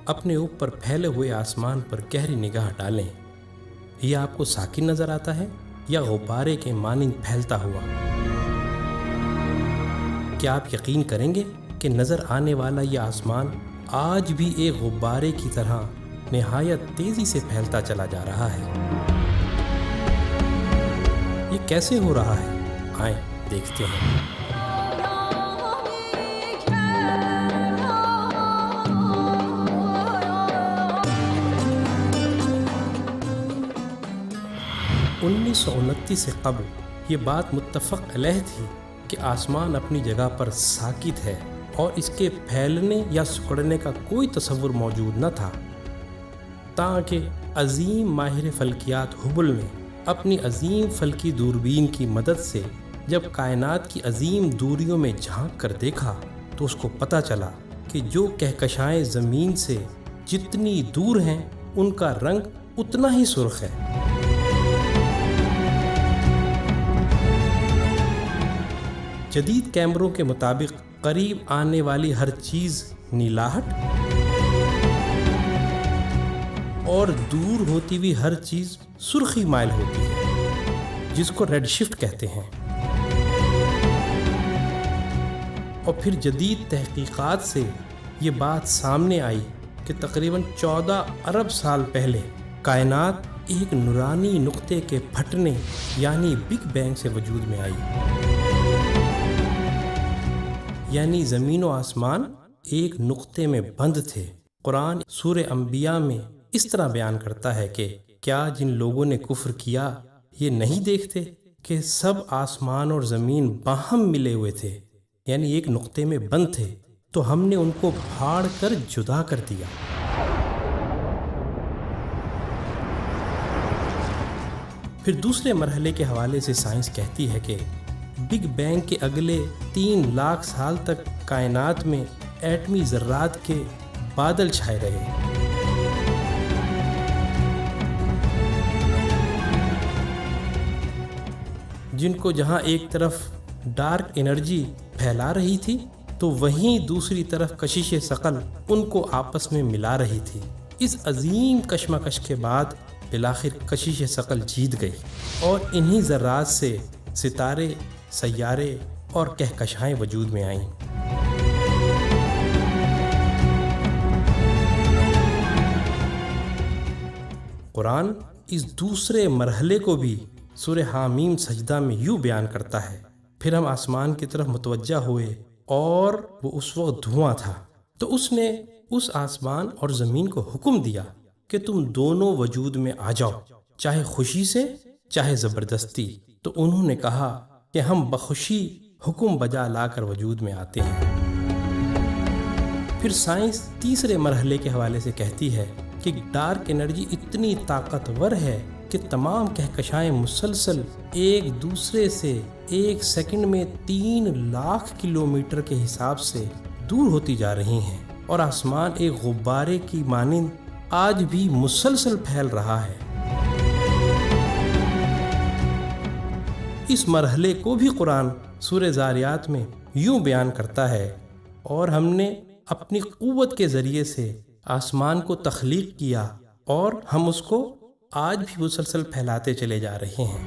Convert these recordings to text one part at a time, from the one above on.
اپنے اوپر پھیلے ہوئے آسمان پر گہری نگاہ ڈالیں، یہ آپ کو ساکن نظر آتا ہے یا غبارے کے مانند پھیلتا ہوا؟ کیا آپ یقین کریں گے کہ نظر آنے والا یہ آسمان آج بھی ایک غبارے کی طرح نہایت تیزی سے پھیلتا چلا جا رہا ہے؟ یہ کیسے ہو رہا ہے؟ آئیں دیکھتے ہیں۔ انیس سو انتیس سے قبل یہ بات متفق علیہ تھی کہ آسمان اپنی جگہ پر ساکت ہے اور اس کے پھیلنے یا سکڑنے کا کوئی تصور موجود نہ تھا، تاکہ عظیم ماہر فلکیات ہبل نے اپنی عظیم فلکی دوربین کی مدد سے جب کائنات کی عظیم دوریوں میں جھانک کر دیکھا تو اس کو پتہ چلا کہ جو کہکشائیں زمین سے جتنی دور ہیں ان کا رنگ اتنا ہی سرخ ہے۔ جدید کیمروں کے مطابق قریب آنے والی ہر چیز نیلاہٹ اور دور ہوتی ہوئی ہر چیز سرخی مائل ہوتی ہے، جس کو ریڈ شفٹ کہتے ہیں۔ اور پھر جدید تحقیقات سے یہ بات سامنے آئی کہ تقریباً 14 ارب سال پہلے کائنات ایک نورانی نقطے کے پھٹنے یعنی بگ بینگ سے وجود میں آئی، یعنی زمین و آسمان ایک نقطے میں بند تھے۔ قرآن سورہ انبیاء میں اس طرح بیان کرتا ہے کہ کیا جن لوگوں نے کفر کیا یہ نہیں دیکھتے کہ سب آسمان اور زمین باہم ملے ہوئے تھے، یعنی ایک نقطے میں بند تھے، تو ہم نے ان کو پھاڑ کر جدا کر دیا۔ پھر دوسرے مرحلے کے حوالے سے سائنس کہتی ہے کہ بگ بینگ کے اگلے 3 لاکھ سال تک کائنات میں ایٹمی ذرات کے بادل چھائے رہے، جن کو جہاں ایک طرف ڈارک انرجی پھیلا رہی تھی تو وہیں دوسری طرف کشش ثقل ان کو آپس میں ملا رہی تھی۔ اس عظیم کشمکش کے بعد بالآخر کشش ثقل جیت گئی اور انہی ذرات سے ستارے، سیارے اور کہکشائیں وجود میں آئیں۔ قرآن اس دوسرے مرحلے کو بھی سورہ حامیم سجدہ میں یوں بیان کرتا ہے، پھر ہم آسمان کی طرف متوجہ ہوئے اور وہ اس وقت دھواں تھا، تو اس نے اس آسمان اور زمین کو حکم دیا کہ تم دونوں وجود میں آ جاؤ، چاہے خوشی سے چاہے زبردستی۔ تو انہوں نے کہا کہ ہم بخوشی حکم بجا لا کر وجود میں آتے ہیں۔ پھر سائنس تیسرے مرحلے کے حوالے سے کہتی ہے کہ ڈارک انرجی اتنی طاقتور ہے کہ تمام کہکشائیں مسلسل ایک دوسرے سے 1 سیکنڈ میں 3 لاکھ کلومیٹر کے حساب سے دور ہوتی جا رہی ہیں، اور آسمان ایک غبارے کی مانند آج بھی مسلسل پھیل رہا ہے۔ اس مرحلے کو بھی قرآن سورہ ذاریات میں یوں بیان کرتا ہے، اور ہم نے اپنی قوت کے ذریعے سے آسمان کو تخلیق کیا اور ہم اس کو آج بھی مسلسل پھیلاتے چلے جا رہے ہیں۔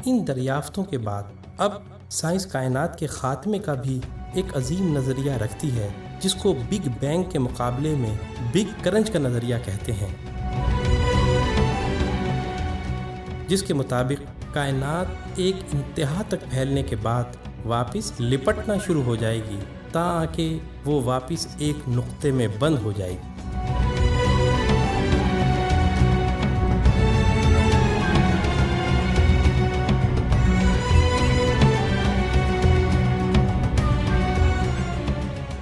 ان دریافتوں کے بعد اب سائنس کائنات کے خاتمے کا بھی ایک عظیم نظریہ رکھتی ہے، جس کو بگ بینگ کے مقابلے میں بگ کرنچ کا نظریہ کہتے ہیں، جس کے مطابق کائنات ایک انتہا تک پھیلنے کے بعد واپس لپٹنا شروع ہو جائے گی تاکہ وہ واپس ایک نقطے میں بند ہو جائے گی۔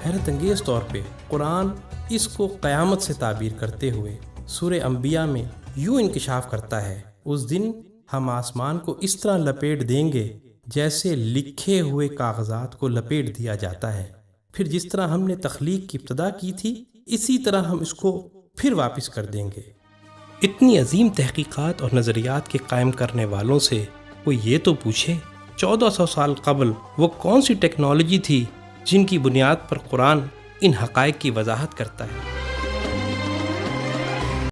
حیرت انگیز طور پہ قرآن اس کو قیامت سے تعبیر کرتے ہوئے سورہ انبیاء میں یوں انکشاف کرتا ہے، اس دن ہم آسمان کو اس طرح لپیٹ دیں گے جیسے لکھے ہوئے کاغذات کو لپیٹ دیا جاتا ہے، پھر جس طرح ہم نے تخلیق کی ابتدا کی تھی اسی طرح ہم اس کو پھر واپس کر دیں گے۔ اتنی عظیم تحقیقات اور نظریات کے قائم کرنے والوں سے کوئی یہ تو پوچھے 1400 سال قبل وہ کون سی ٹیکنالوجی تھی جن کی بنیاد پر قرآن ان حقائق کی وضاحت کرتا ہے۔